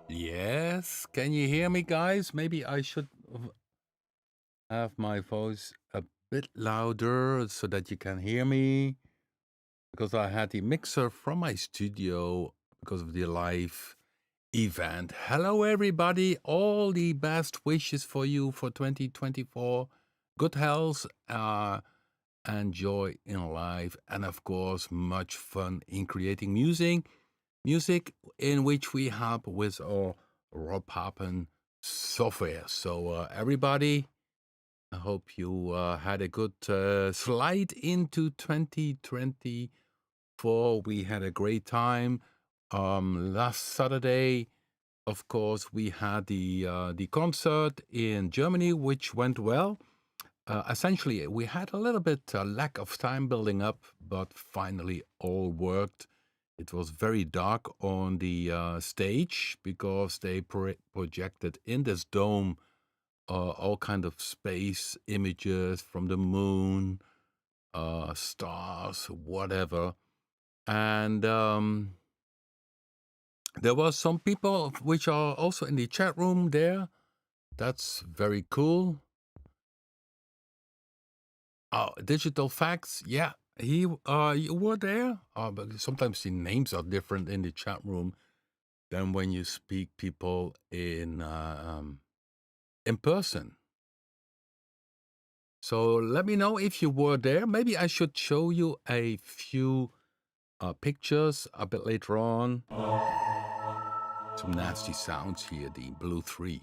Yes, can you hear me, guys? Maybe I should have my voice a bit louder so that you can hear me, because I had the mixer from my studio because of the live event. Hello, everybody. All the best wishes for you for 2024. Good health, and joy in life, and of course, much fun in creating music in which we help with our raw Papen software. So everybody, I hope you had a good slide into 2024. We had a great time. Last Saturday, of course, we had the concert in Germany, which went well. Essentially, we had a little bit lack of time building up, but finally all worked. It was very dark on the stage because they projected in this dome all kind of space images from the moon, stars, whatever. And there was some people which are also in the chat room there. That's very cool. Digital Facts, yeah. You were there, but sometimes the names are different in the chat room than when you speak people in person. So let me know if you were there. Maybe I should show you a few pictures a bit later on. Some nasty sounds here, the Blue 3.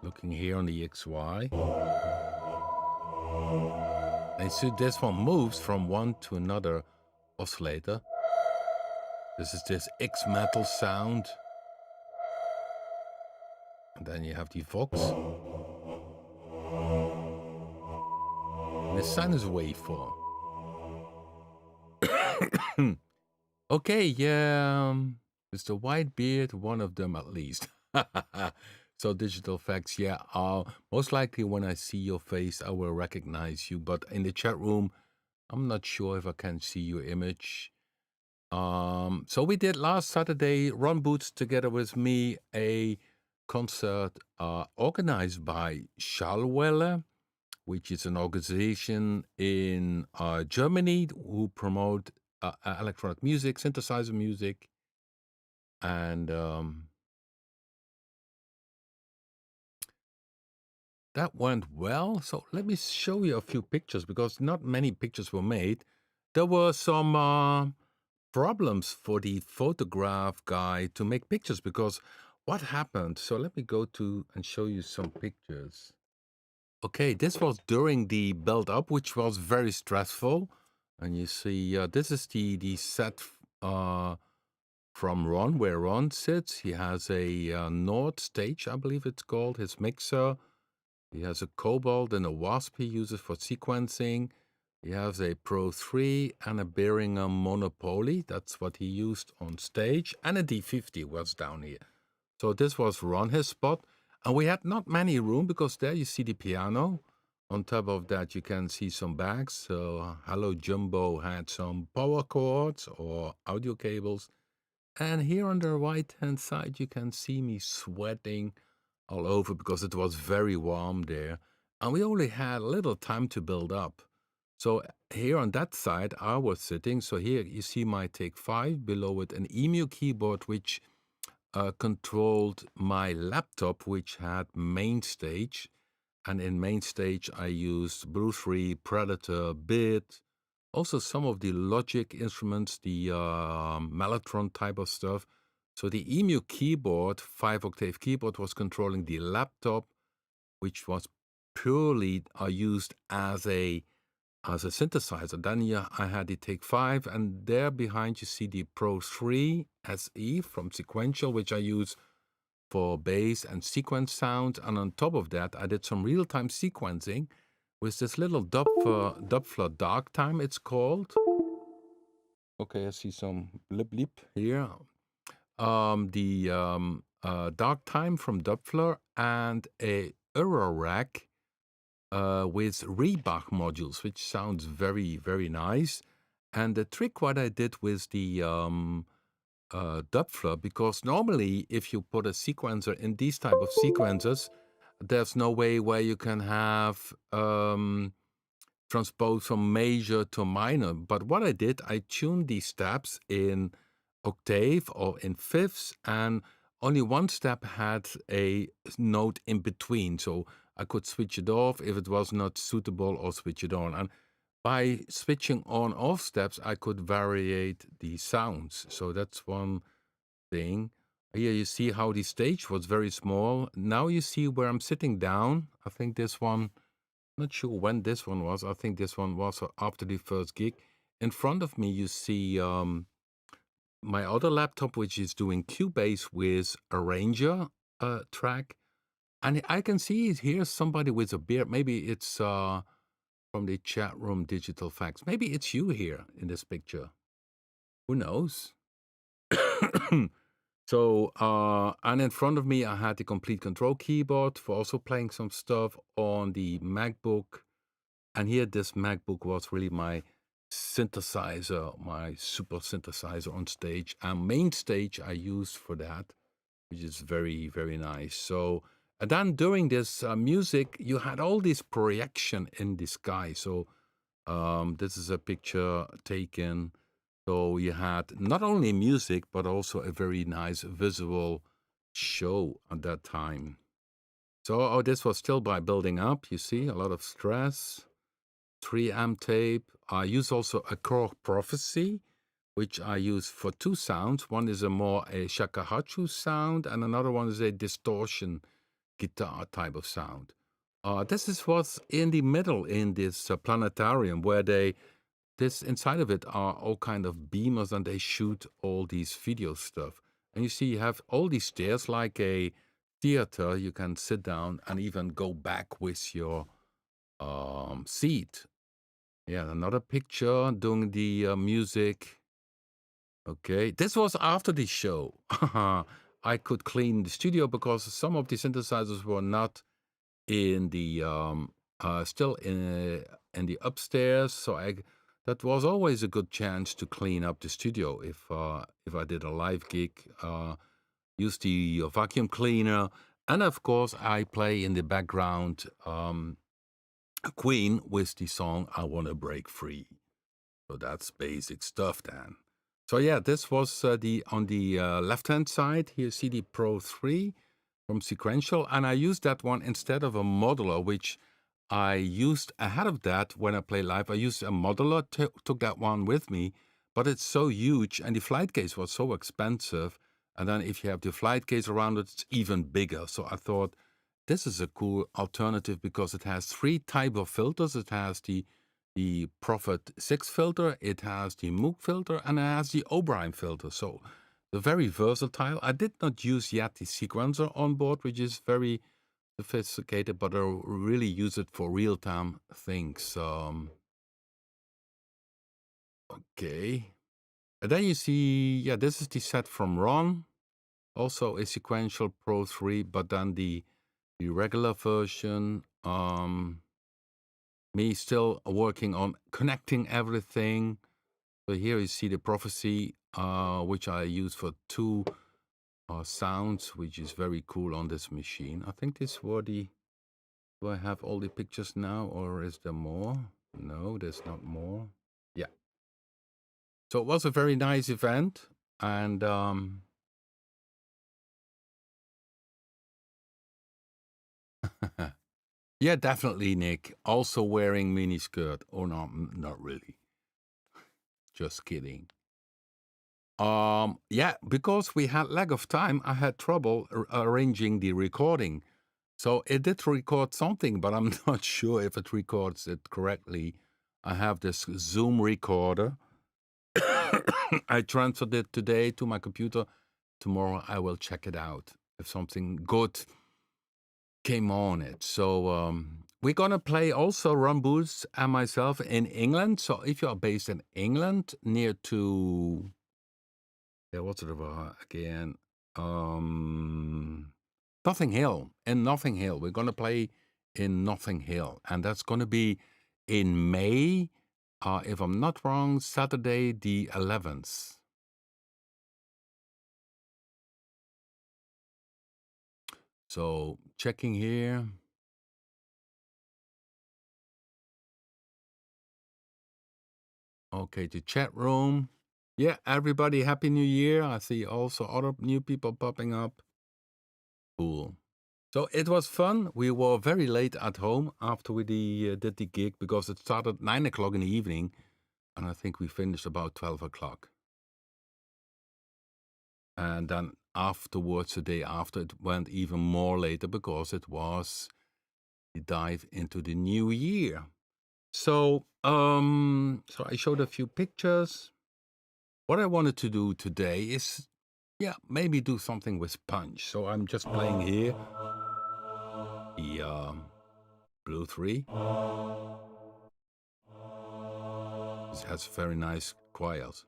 Looking here on the XY. And so this one moves from one to another oscillator. This is this X metal sound. And then you have the Vox. And the sinus waveform. Okay, yeah. It's the white beard, one of them at least. So digital facts, yeah. Most likely when I see your face, I will recognize you. But in the chat room, I'm not sure if I can see your image. So we did last Saturday, Ron Boots together with me, a concert organized by Schallwelle, which is an organization in Germany who promote electronic music, synthesizer music, and that went well. So let me show you a few pictures because not many pictures were made. There were some problems for the photograph guy to make pictures because what happened? So let me go to and show you some pictures. Okay, this was during the build-up, which was very stressful. And you see, this is the set from Ron, where Ron sits. He has a Nord stage, I believe it's called, his mixer. He has a Cobalt and a Wasp he uses for sequencing. He has a Pro 3 and a Behringer Monopoly. That's what he used on stage. And a D50 was down here. So this was Ron, his spot. And we had not many room because there you see the piano. On top of that, you can see some bags. So Hello Jumbo had some power cords or audio cables. And here on the right-hand side, you can see me sweating all over because it was very warm there. And we only had a little time to build up. So here on that side, I was sitting. So here you see my Take 5, below it an EMU keyboard, which controlled my laptop, which had main stage. And in main stage, I used Blue 3, Predator, Bit, also some of the Logic instruments, the Mellotron type of stuff. So the EMU keyboard, 5-octave keyboard, was controlling the laptop, which was purely used as a as a synthesizer. Then I had the Take 5, and there behind you see the Pro 3 SE from Sequential, which I use for bass and sequence sound. And on top of that, I did some real-time sequencing with this little Doppler dark time, it's called. Okay, I see some blip blip here. The dark time from Doppler and a Eurorack with Reebach modules, which sounds very, very nice. And the trick what I did with the Doppler, because normally if you put a sequencer in these type of sequencers, there's no way where you can have transpose from major to minor. But what I did, I tuned these steps in octave or in fifths, and only one step had a note in between. So I could switch it off if it was not suitable, or switch it on. And by switching on off steps, I could variate the sounds. So that's one thing. Here you see how the stage was very small. Now you see where I'm sitting down. I think this one, not sure when this one was. I think this one was after the first gig. In front of me, you see my other laptop, which is doing Cubase with Arranger track. And I can see here somebody with a beard. Maybe it's from the chat room, Digital Facts. Maybe it's you here in this picture. Who knows? So, and in front of me, I had the Complete Control keyboard for also playing some stuff on the MacBook. And here, this MacBook was really my synthesizer, my super synthesizer on stage. And main stage I used for that, which is very, very nice. So, and then during this music, you had all this projection in the sky. So, this is a picture taken. So you had not only music, but also a very nice visual show at that time. So this was still by building up. You see, a lot of stress. 3-amp tape. I use also a Core Prophecy, which I use for two sounds. One is a shakuhachi sound, and another one is a distortion guitar type of sound. This was in the middle in this planetarium where this inside of it are all kind of beamers, and they shoot all these video stuff. And you see, you have all these stairs like a theater. You can sit down and even go back with your seat. Yeah, another picture doing the music. Okay, this was after the show. I could clean the studio because some of the synthesizers were not in the still in the upstairs. So that was always a good chance to clean up the studio if I did a live gig. Use the vacuum cleaner, and of course I play in the background Queen with the song "I Wanna Break Free." So that's basic stuff then. So yeah, this was on the left-hand side. Here you see the Pro 3 from Sequential, and I used that one instead of a modular, which I used ahead of that when I play live. I used a modular, took that one with me, but it's so huge, and the flight case was so expensive. And then if you have the flight case around it, it's even bigger. So I thought this is a cool alternative because it has 3 type of filters. It has the Prophet 6 filter, it has the Moog filter, and it has the O'Brien filter. So they're very versatile. I did not use yet the sequencer on board, which is very sophisticated, but I really use it for real-time things. Okay. And then you see, yeah, this is the set from Ron. Also a Sequential Pro 3, but then the regular version. Me still working on connecting everything. So here you see the Prophecy, which I use for 2 sounds, which is very cool on this machine. I think this were the... Do I have all the pictures now, or is there more? No, there's not more. Yeah. So it was a very nice event, and yeah, definitely, Nick. Also wearing miniskirt. Oh no, not really. Just kidding. Yeah, because we had lack of time, I had trouble arranging the recording. So it did record something, but I'm not sure if it records it correctly I have this Zoom recorder. I transferred it today to my computer. Tomorrow I will check it out if something good came on it. So we're gonna play also Ron Boots and myself in England. So if you are based in England, near to what's it about again? Nothing Hill. In Nothing Hill, we're gonna play in Nothing Hill, and that's gonna be in May. If I'm not wrong, Saturday the 11th. So checking here. Okay, the chat room. Yeah, everybody, Happy New Year. I see also other new people popping up. Cool. So it was fun. We were very late at home after we did the gig because it started 9 o'clock in the evening. And I think we finished about 12 o'clock. And then afterwards, the day after, it went even more later because it was the dive into the new year. So, so I showed a few pictures. What I wanted to do today is, maybe do something with punch. So I'm just playing here the Blue 3. It has very nice choirs.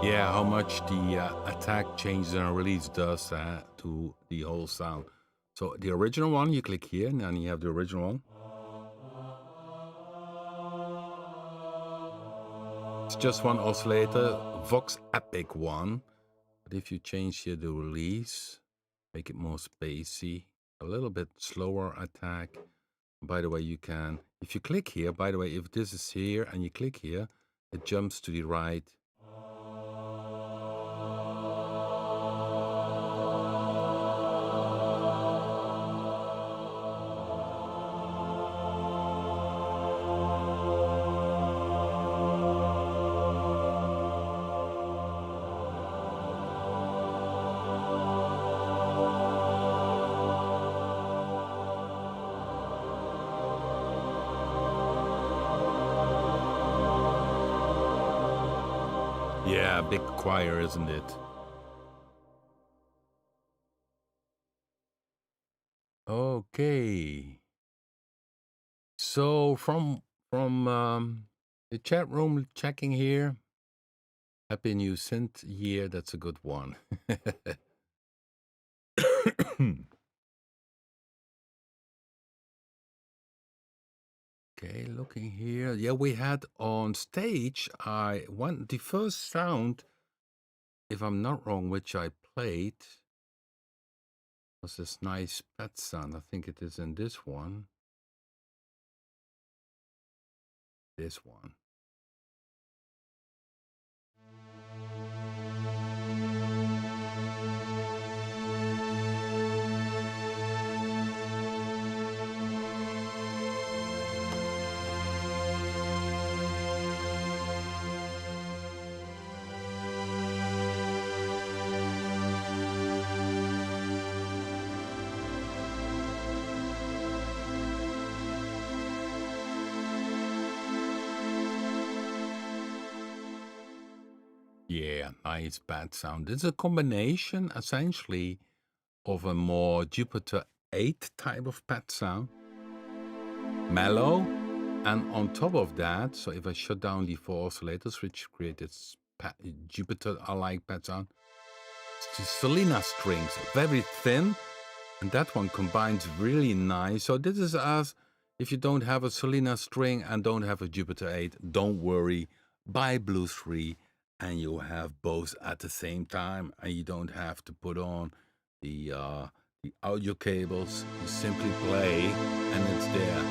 Yeah, how much the attack changes and release does to the whole sound. So the original one, you click here, and then you have the original one. It's just one oscillator, Vox Epic one. But if you change here the release, make it more spacey, a little bit slower attack. By the way, you can, if you click here, by the way, if this is here and you click here, it jumps to the right. Yeah, big choir, isn't it? Okay. So from the chat room checking here. Happy New Synth Year. That's a good one. Okay, looking here. Yeah, we had on stage, the first sound, if I'm not wrong, which I played, was this nice pet sound. I think it is in this one. This one. Yeah, nice bad sound. It's a combination, essentially, of a more Jupiter 8 type of pad sound, mellow, and on top of that, so if I shut down the 4 oscillators, which create this Jupiter-alike pad sound, it's the Selena strings, very thin, and that one combines really nice. So this is as if you don't have a Selena string and don't have a Jupiter 8, don't worry, buy Blue 3 and you have both at the same time, and you don't have to put on the audio cables. You simply play, and it's there.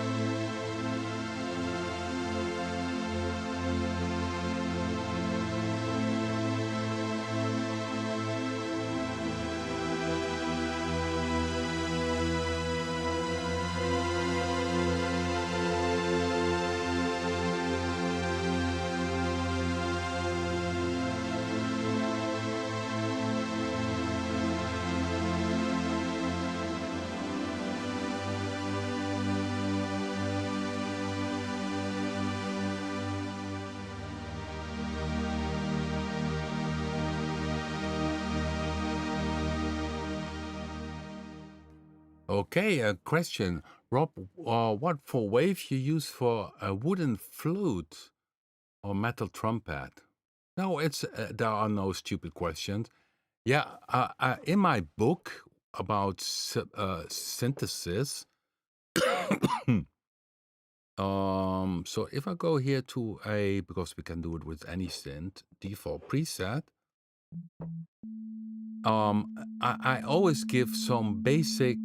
Okay, a question, Rob. What for wave you use for a wooden flute or metal trumpet? No, it's there are no stupid questions. Yeah, in my book about synthesis, so if I go here to because we can do it with any synth default preset, I always give some basic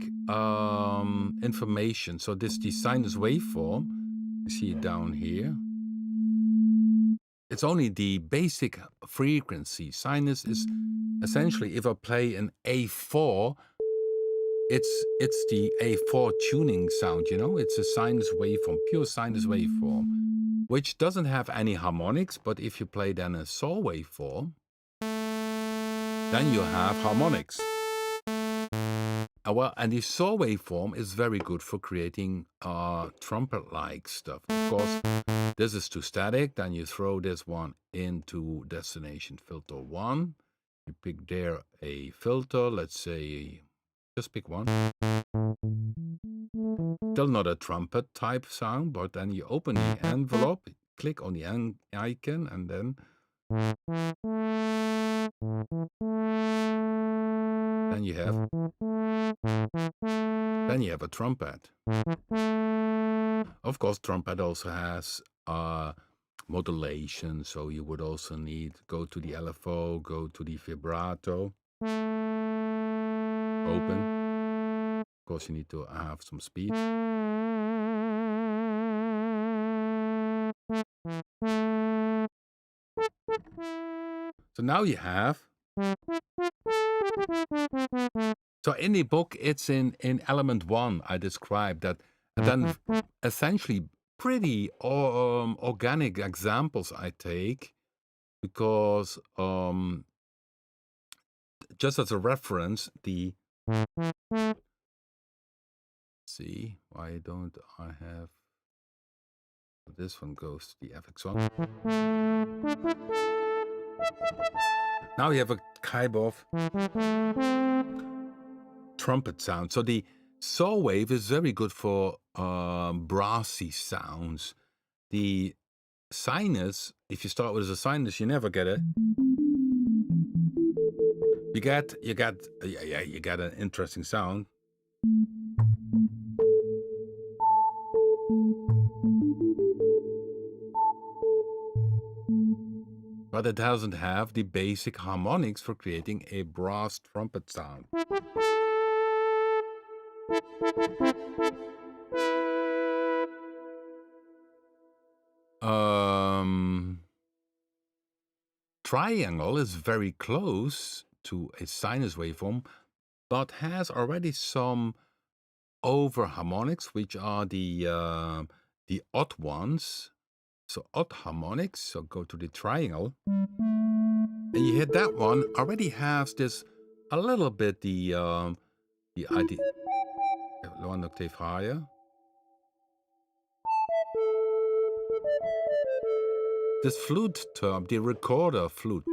information. So this the sinus waveform, you see it down here. It's only the basic frequency. Sinus is essentially, if I play an A4, it's the A4 tuning sound, you know? It's a sinus waveform, pure sinus waveform, which doesn't have any harmonics, but if you play then a saw waveform, then you have harmonics. Well, and the saw waveform is very good for creating trumpet-like stuff. Of course, this is too static. Then you throw this one into destination filter 1. You pick there a filter, let's say, just pick one. Still not a trumpet type sound, but then you open the envelope, click on the icon, and then you have a trumpet. Of course, trumpet also has modulation, so you would also need go to the LFO, go to the vibrato, open. Of course, you need to have some speed. So now you have. So in the book, it's in element 1. I described that, and then essentially pretty organic examples I take, because just as a reference, see, why don't I have this one goes to the FX1. Now you have a kind of trumpet sound. So the saw wave is very good for brassy sounds. The sinus, if you start with a sinus, you never get it. You get an interesting sound. But it doesn't have the basic harmonics for creating a brass trumpet sound. Triangle is very close to a sinus waveform, but has already some over harmonics, which are the odd ones. So odd harmonics. So go to the triangle, and you hear that one already has this a little bit the idea, one octave higher. This flute term, the recorder flute.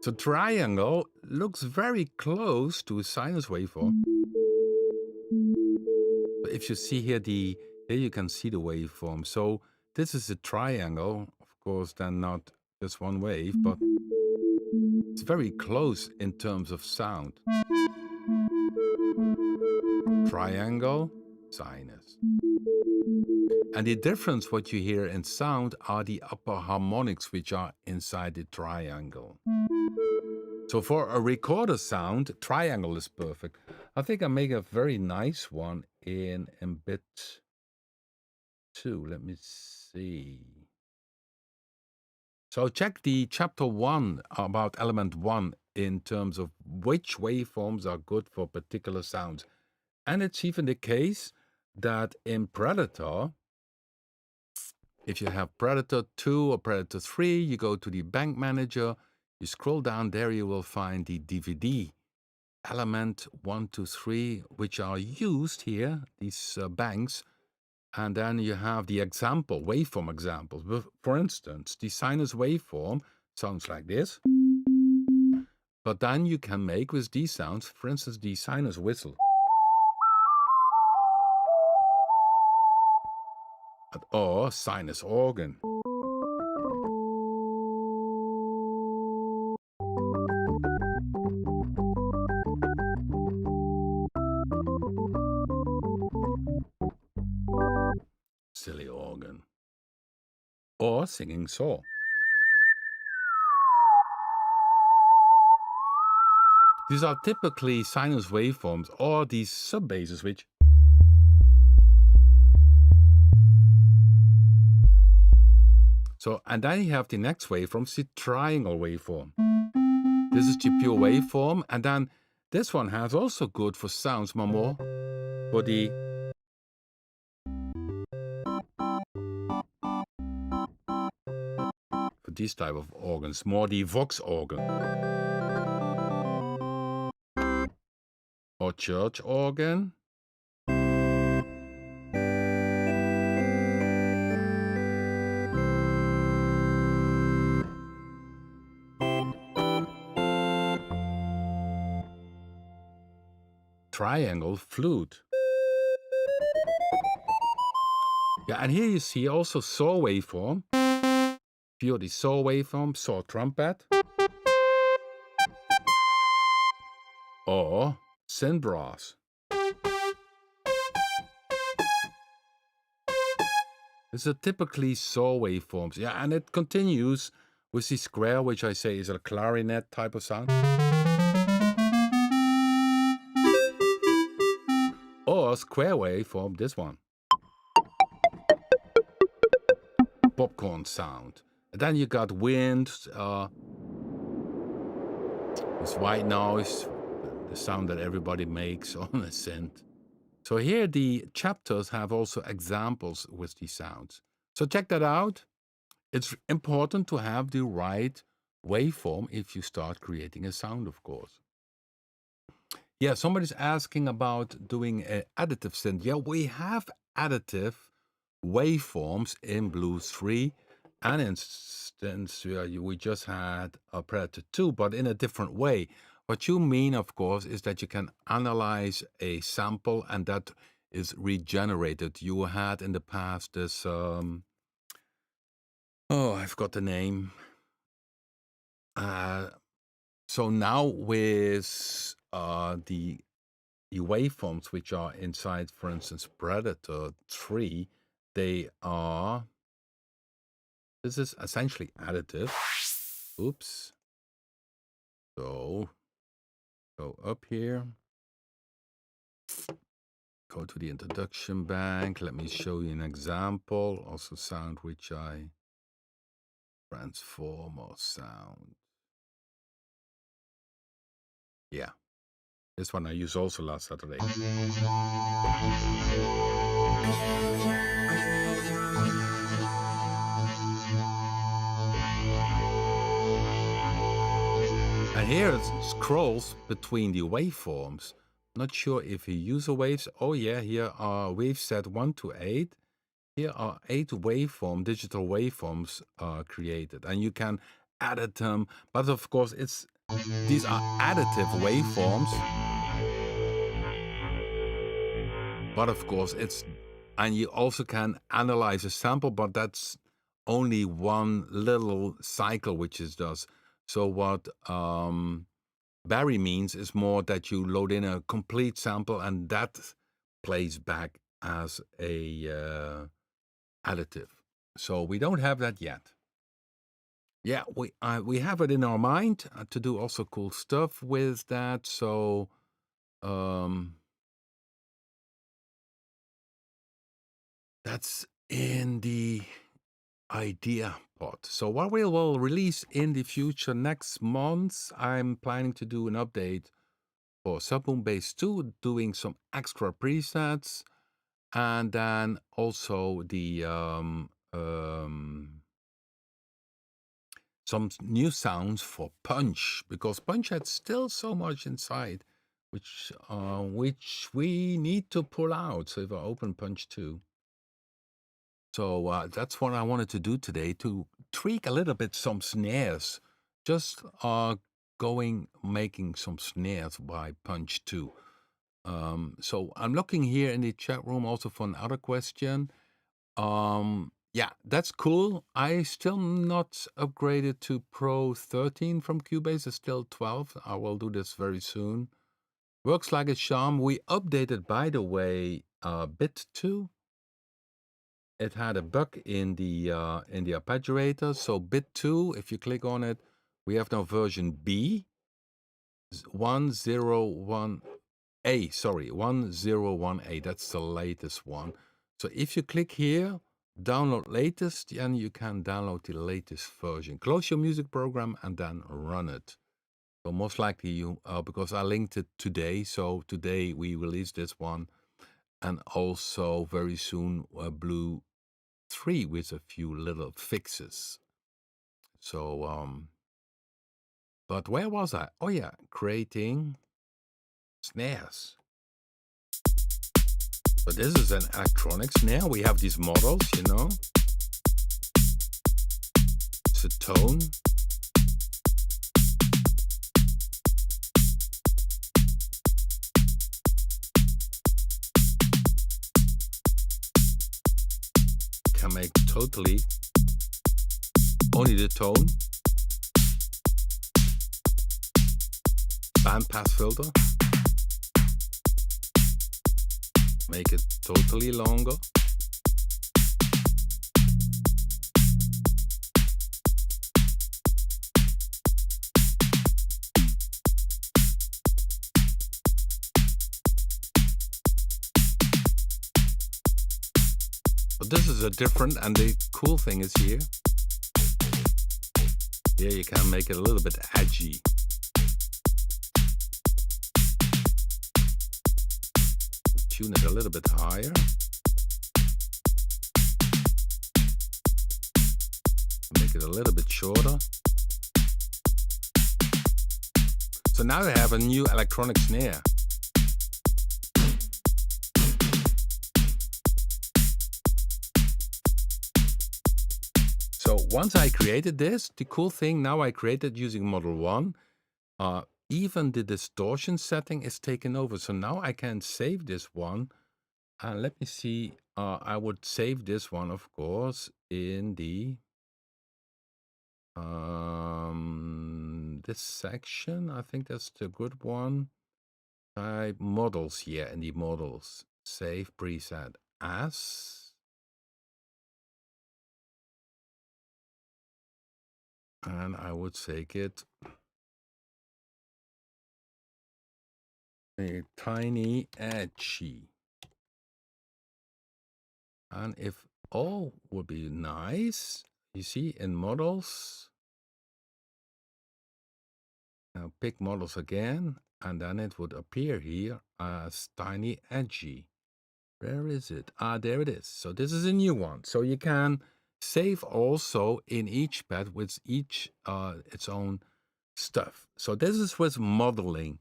So triangle looks very close to a sinus waveform. But if you see here the Here you can see the waveform. So this is a triangle, of course, then not just one wave, but it's very close in terms of sound. Triangle, sinus. And the difference what you hear in sound are the upper harmonics which are inside the triangle. So for a recorder sound, triangle is perfect. I think I make a very nice one in bit 2. Let me see. So check the chapter 1 about element 1 in terms of which waveforms are good for particular sounds. And it's even the case that in Predator, if you have Predator 2 or Predator 3, you go to the bank manager, you scroll down there, you will find the DVD element 1, 2, 3, which are used here, these banks. And then you have the example, waveform examples. For instance, the sinus waveform sounds like this. But then you can make with these sounds, for instance, the sinus whistle. Or sinus organ. Silly organ. Or singing saw. These are typically sinus waveforms or these subbasses which and then you have the next waveform, the triangle waveform. This is the pure waveform, and then this one has also good for sounds, more for these type of organs, more the Vox organ. Or church organ. Triangle flute. Yeah, and here you see also saw waveform. Pure the saw waveform, saw trumpet. Or synth brass. These are typically saw waveforms. Yeah, and it continues with the square, which I say is a clarinet type of sound. Or square waveform, this one. Popcorn sound. And then you got wind, this white noise, the sound that everybody makes on a synth. So here the chapters have also examples with these sounds. So check that out. It's important to have the right waveform if you start creating a sound, of course. Yeah, somebody's asking about doing an additive synth. Yeah, we have additive waveforms in Blues 3. And instance, we just had a Predator 2, but in a different way. What you mean, of course, is that you can analyze a sample and that is regenerated. You had in the past this, I've got the name. So now with the waveforms which are inside, for instance, Predator 3, this is essentially additive. Oops. So go up here. Go to the introduction bank. Let me show you an example. Also sound which I transform or sound. Yeah. This one I used also last Saturday. And here it scrolls between the waveforms. Not sure if you use the waves. Oh yeah, here are wave set 1 to 8. Here are 8 digital waveforms created, and you can edit them. But of course, these are additive waveforms. But of course, And you also can analyze a sample, but that's only one little cycle which it does. So what Barry means is more that you load in a complete sample and that plays back as a additive. So we don't have that yet. Yeah, we have it in our mind to do also cool stuff with that. So that's in the idea pod. So what we will release in the future next month, I'm planning to do an update for Subboom Bass 2, doing some extra presets, and then also the some new sounds for Punch, because Punch had still so much inside, which we need to pull out. So if I open Punch 2, so that's what I wanted to do today, to tweak a little bit some snares, just making some snares by Punch 2. So I'm looking here in the chat room also for another question. Yeah, that's cool. I still not upgraded to Pro 13 from Cubase. It's still 12. I will do this very soon. Works like a charm. We updated, by the way, Bit 2. It had a bug in the arpeggiator. So Bit 2, if you click on it, we have now version B 101A. Sorry, 101A. That's the latest one. So if you click here, download latest, then you can download the latest version. Close your music program and then run it. So most likely you, because I linked it today. So today we released this one, and also very soon Blue 3 with a few little fixes. So, but where was I? Oh yeah, creating snares. But this is an electronic snare. We have these models, you know. It's a tone. Can make totally only the tone. Bandpass filter. Make it totally longer. But this is a different, and the cool thing is here you can make it a little bit edgy. Tune it a little bit higher. Make it a little bit shorter. So now I have a new electronic snare. So once I created this, the cool thing, now I created using Model 1, even the distortion setting is taken over. So now I can save this one. And let me see, I would save this one, of course, in the this section. I think that's the good one. Type models here in the models. Save preset as. And I would take it a tiny edgy. And if all would be nice, you see in models. Now pick models again, and then it would appear here as tiny edgy. Where is it? There it is. So this is a new one. So you can save also in each pad with each its own stuff. So this is with modeling.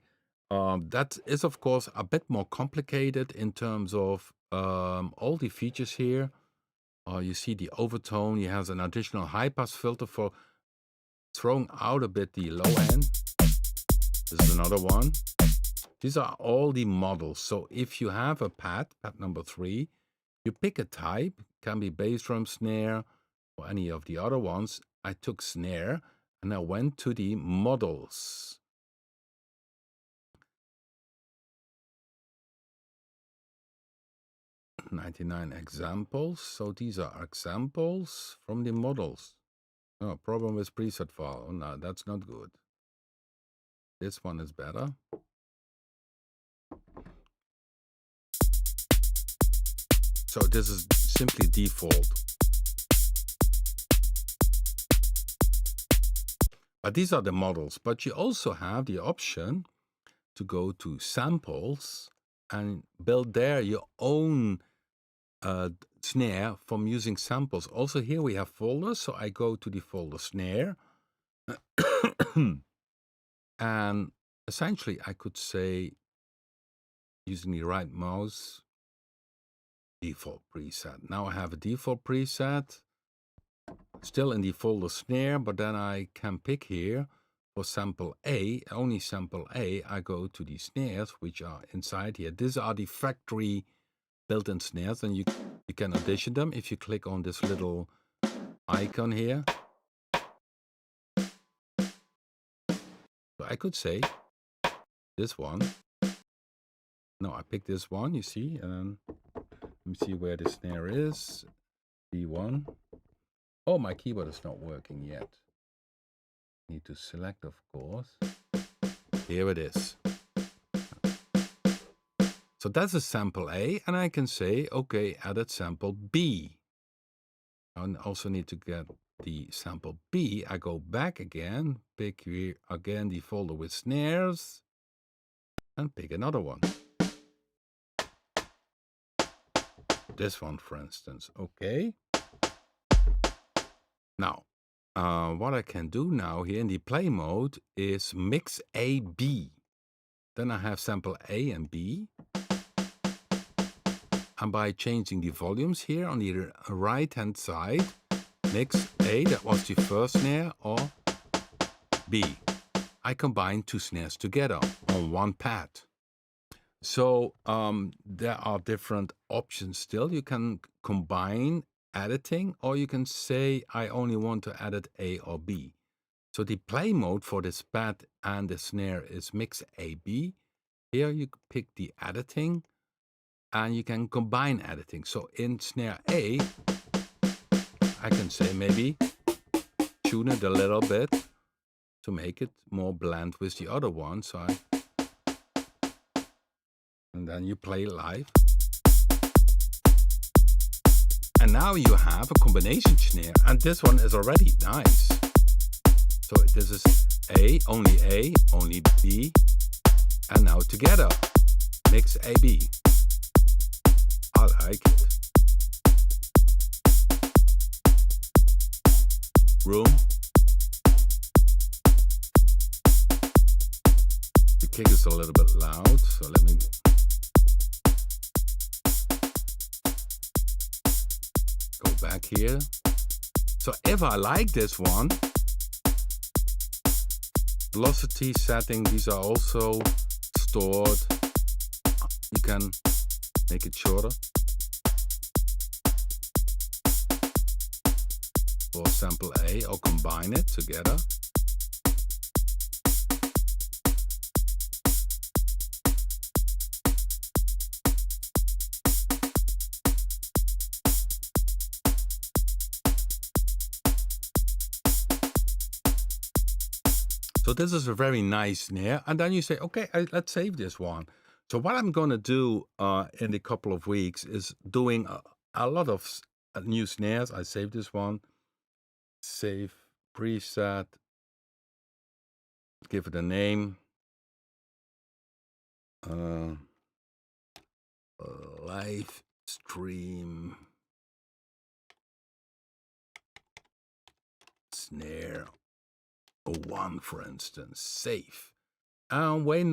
That is, of course, a bit more complicated in terms of all the features here. You see the overtone. He has an additional high-pass filter for throwing out a bit the low end. This is another one. These are all the models. So if you have a pad number 3, You pick a type, can be bass drum, snare, or any of the other ones. I took snare and I went to the models. 99 examples. So these are examples from the models. Oh, problem with preset file. Oh, no, that's not good. This one is better. So this is simply default. But these are the models. But you also have the option to go to samples and build there your own snare from using samples. Also here we have folders. So I go to the folder snare. And essentially I could say, using the right mouse, default preset. Now I have a default preset, still in the folder snare, but then I can pick here for sample A, only sample A, I go to the snares, which are inside here. These are the factory built-in snares, and you can audition them if you click on this little icon here. So I could say this one. No, I picked this one, you see, and let me see where the snare is. D1. Oh, my keyboard is not working yet. Need to select, of course. Here it is. So that's a sample A, and I can say, okay, added sample B. I also need to get the sample B. I go back again, pick here again the folder with snares, and pick another one. This one, for instance. Okay. Now, what I can do now here in the play mode is mix A, B. Then I have sample A and B. And by changing the volumes here on the right-hand side, mix A, that was the first snare, or B. I combine two snares together on one pad. So there are different options still. You can combine editing, or you can say, I only want to edit A or B. So the play mode for this pad and the snare is mix A, B. Here you pick the editing, and you can combine editing. So in snare A, I can say maybe tune it a little bit to make it more blend with the other one. So and then you play live. And now you have a combination snare, and this one is already nice. So this is A, only B, and now together, mix A, B. I like it. Room. The kick is a little bit loud, so let me... go back here. So if I like this one, velocity setting, these are also stored. You can make it shorter. For sample A, or combine it together. So this is a very nice snare. And then you say, okay, let's save this one. So what I'm going to do in a couple of weeks is doing a lot of new snares. I save this one. Save preset. Give it a name. Live stream snare 01, for instance. Save. And when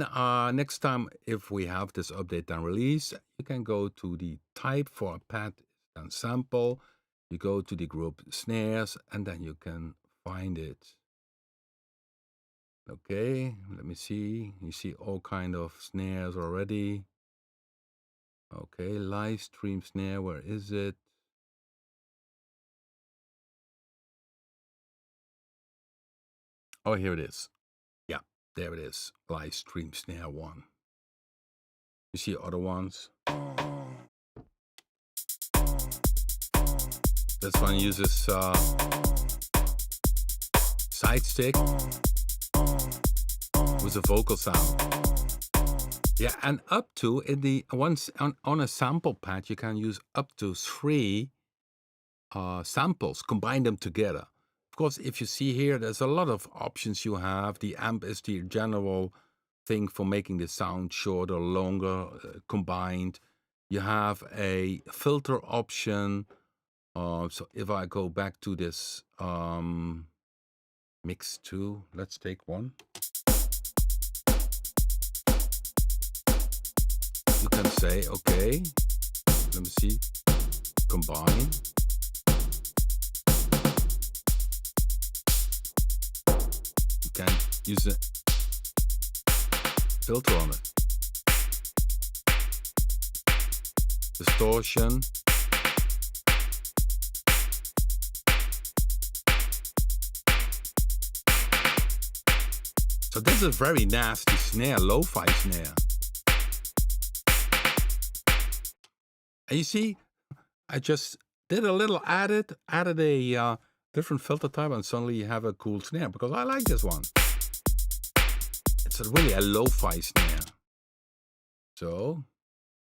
next time, if we have this update done release, you can go to the type for a pad and sample. You go to the group snares, and then you can find it. Okay, let me see. You see all kind of snares already. Okay, live stream snare, where is it? Oh, here it is. Yeah, there it is. Live stream snare 1. You see other ones? This one uses side stick with a vocal sound. Yeah, and up to in the once on a sample pad, you can use up to 3 samples, combine them together. Of course, if you see here, there's a lot of options you have. The amp is the general thing for making the sound shorter, longer, combined. You have a filter option. So if I go back to this mix 2, let's take one. You can say, okay, let me see, combine. You can use a filter on it. Distortion. So this is a very nasty snare, lo-fi snare. And you see, I just did a little added a different filter type, and suddenly you have a cool snare, because I like this one. It's really a lo-fi snare. So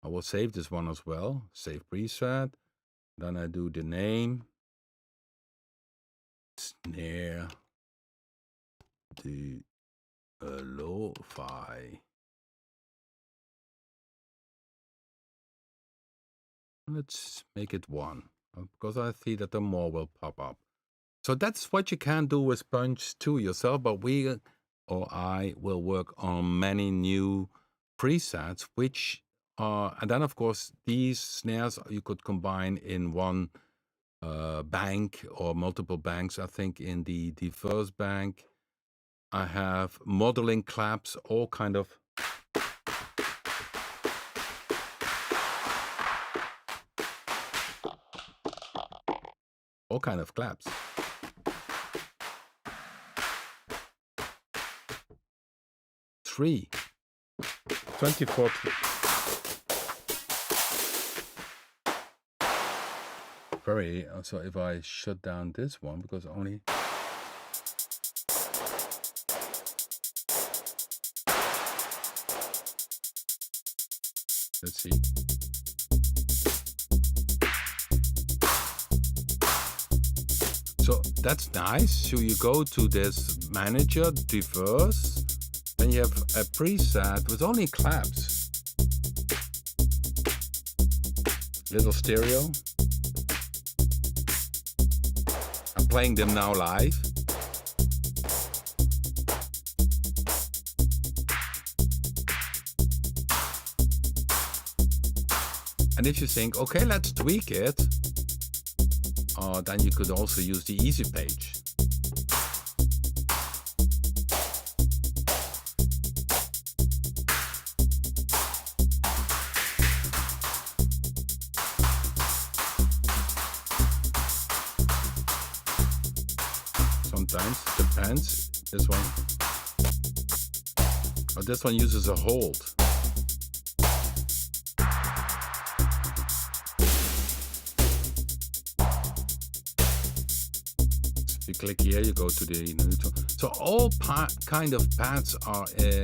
I will save this one as well. Save preset. Then I do the name. Snare. The lo-fi. Let's make it 1, because I see that the more will pop up. So that's what you can do with Punch 2 yourself, but we or I will work on many new presets, which are, and then of course these snares you could combine in one bank or multiple banks. I think in the first bank I have modeling claps, all kind of claps. Three. 24. Very, so if I shut down this one, because only, let's see. So that's nice. So you go to this manager, diverse, then you have a preset with only claps. Little stereo. I'm playing them now live. And if you think, okay, let's tweak it, then you could also use the easy page. Sometimes, depends. This one. Oh, this one uses a hold. You click here, you go to the neutral. So all kind of pads are, you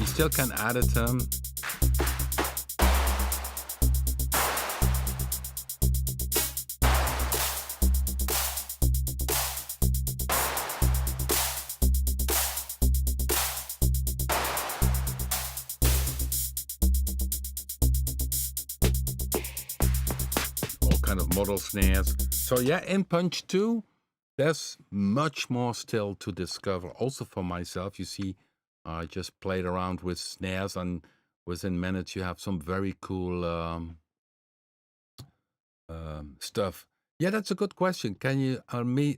still can edit them. All kind of model snares. So yeah, in Punch 2, there's much more still to discover. Also for myself, you see, I just played around with snares, and within minutes you have some very cool stuff. Yeah, that's a good question. Can you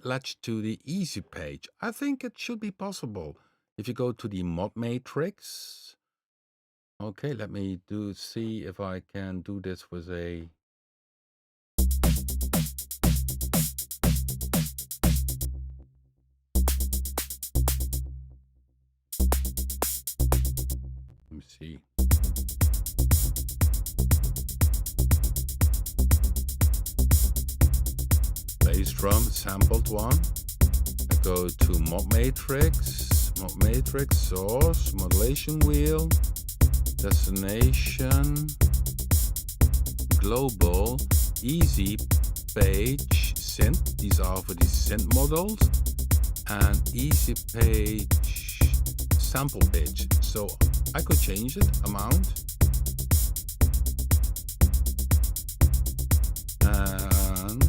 latch to the easy page? I think it should be possible. If you go to the mod matrix, Okay, let me see if I can do this with a. Let me see. Bass drum, sampled one. I go to mod matrix, source, modulation wheel, destination, global, easy, page, synth. These are for the synth models, and easy page, sample pitch. So I could change it, amount, and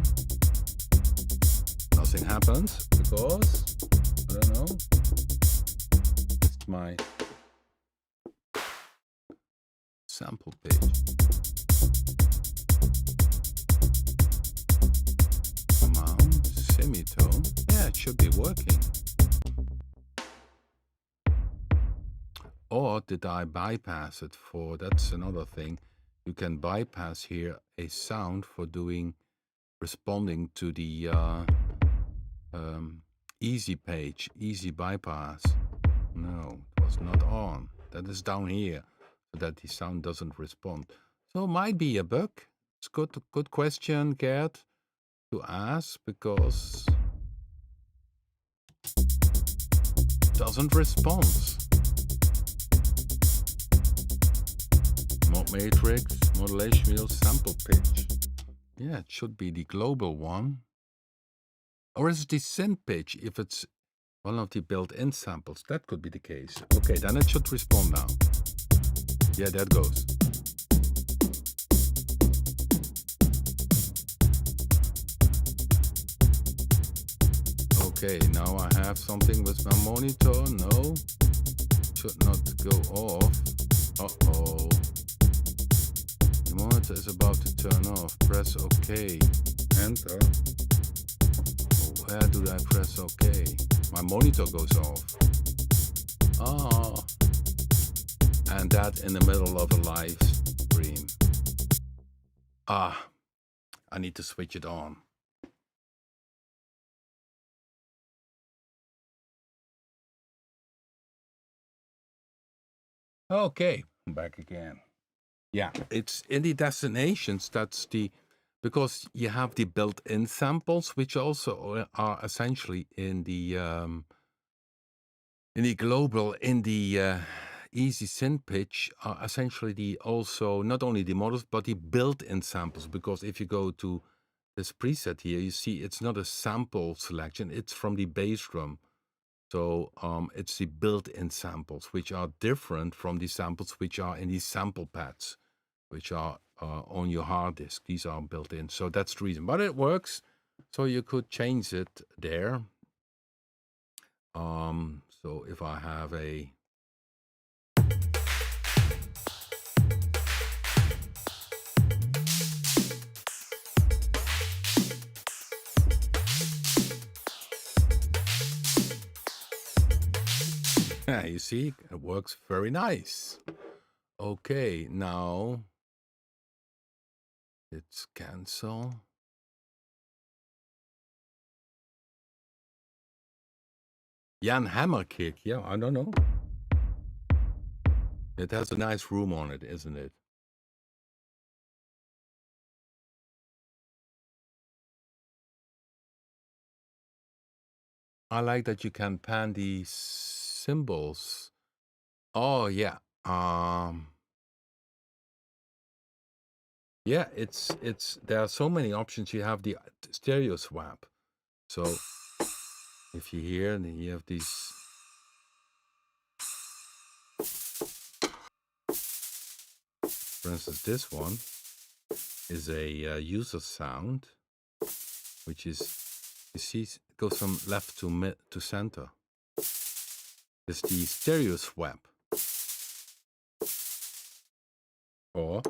nothing happens because I don't know. It's my sample page. Amount, semitone. Yeah, it should be working. Or did I bypass it for, that's another thing. You can bypass here a sound for responding to the easy page, easy bypass. No, it was not on. That is down here, so that the sound doesn't respond. So it might be a bug. It's good question, Gerd, to ask, because it doesn't respond. Mod matrix, modulation wheel, sample pitch. Yeah, it should be the global one. Or is it the synth pitch if it's one of the built-in samples? That could be the case. Okay, then it should respond now. Yeah, that goes. Okay, now I have something with my monitor. No, should not go off. Uh-oh. The monitor is about to turn off. Press OK. Enter. Where do I press OK? My monitor goes off. Ah. And that in the middle of a live stream. Ah. I need to switch it on. Okay, I'm back again. Yeah, it's in the destinations. That's because you have the built-in samples, which also are essentially in the global, in the easy synth pitch, are essentially also not only the models but the built-in samples. Because if you go to this preset here, you see it's not a sample selection; it's from the bass drum. So it's the built-in samples, which are different from the samples which are in these sample pads, which are on your hard disk. These are built in. So that's the reason. But it works. So you could change it there. So if I have a... Yeah, you see, it works very nice. Okay, now it's cancel. Jan Hammerkick, yeah, I don't know. It has a nice room on it, isn't it? I like that you can pan these symbols. Oh yeah. Yeah, it's there are so many options. You have the stereo swap. So if you hear, then you have these. For instance, this one is a user sound, which is, you see, it goes from left to mid to center. It's the stereo swap. Or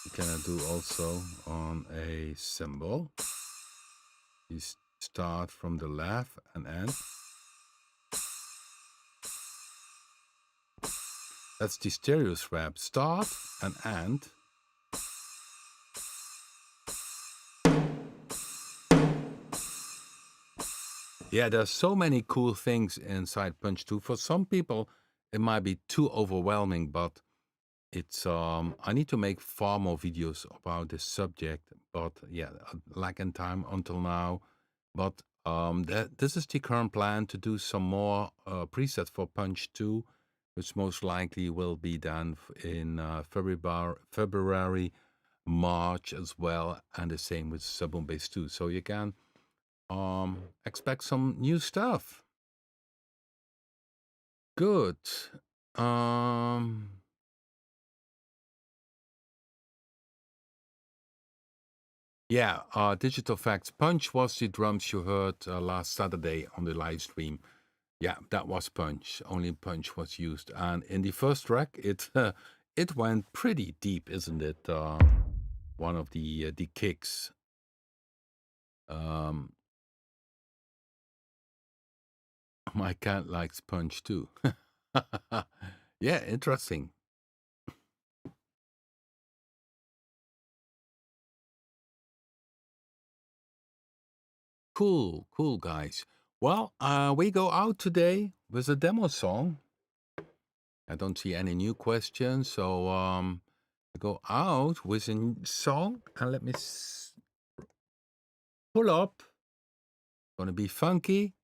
you can do also on a symbol. You start from the left and end. That's the stereo swap. Start and end. Yeah, there's so many cool things inside Punch 2. For some people, it might be too overwhelming, but it's I need to make far more videos about this subject. But yeah, lack in time until now. But this is the current plan, to do some more presets for Punch 2, which most likely will be done in February, March as well, and the same with Sub Bass 2. So you can expect some new stuff. Good. Yeah, Digital Facts. Punch was the drums you heard last Saturday on the live stream. Yeah, that was Punch. Only Punch was used. And in the first track, it it went pretty deep, isn't it? One of the kicks. My cat likes Punch too. Yeah, interesting. Cool, cool, guys. Well, we go out today with a demo song. I don't see any new questions, so we go out with a song, and let me pull up. Gonna be funky.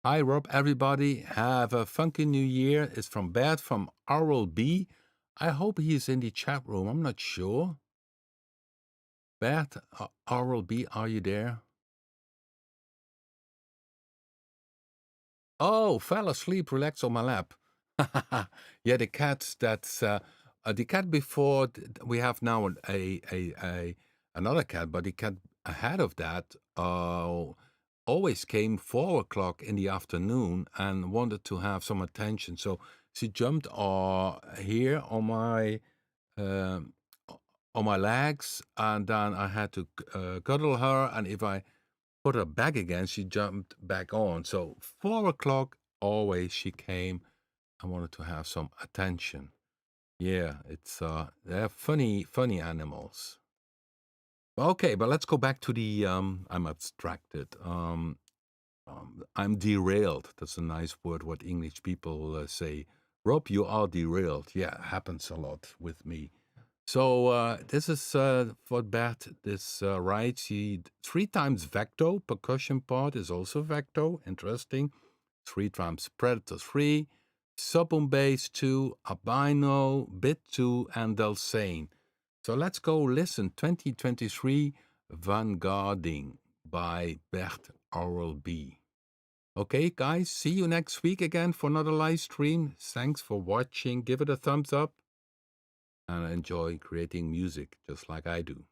Hi, Rob, everybody. Have a funky new year. It's from Bert from RLB. I hope he's in the chat room. I'm not sure. Bert, RLB, are you there? Oh, fell asleep, relax on my lap. Yeah, the cat. That's the cat before. We have now another cat, but the cat ahead of that always came 4 o'clock in the afternoon and wanted to have some attention. So she jumped here on my legs, and then I had to cuddle her. And if I put her back again, she jumped back on. So 4 o'clock, always she came and wanted to have some attention. Yeah, it's they're funny animals. Okay, but let's go back to the I'm abstracted. I'm derailed. That's a nice word what English people say. Rob, you are derailed. Yeah, happens a lot with me. So this is for Bert. This writes, he 3 times Vecto, percussion part is also Vecto, interesting. 3 times Predator 3, Sub Bass 2, Albino, Bit 2, and Dulcane. So let's go listen. 2023 Vanguarding by Bert RLB. Okay, guys, see you next week again for another live stream. Thanks for watching. Give it a thumbs up and enjoy creating music just like I do.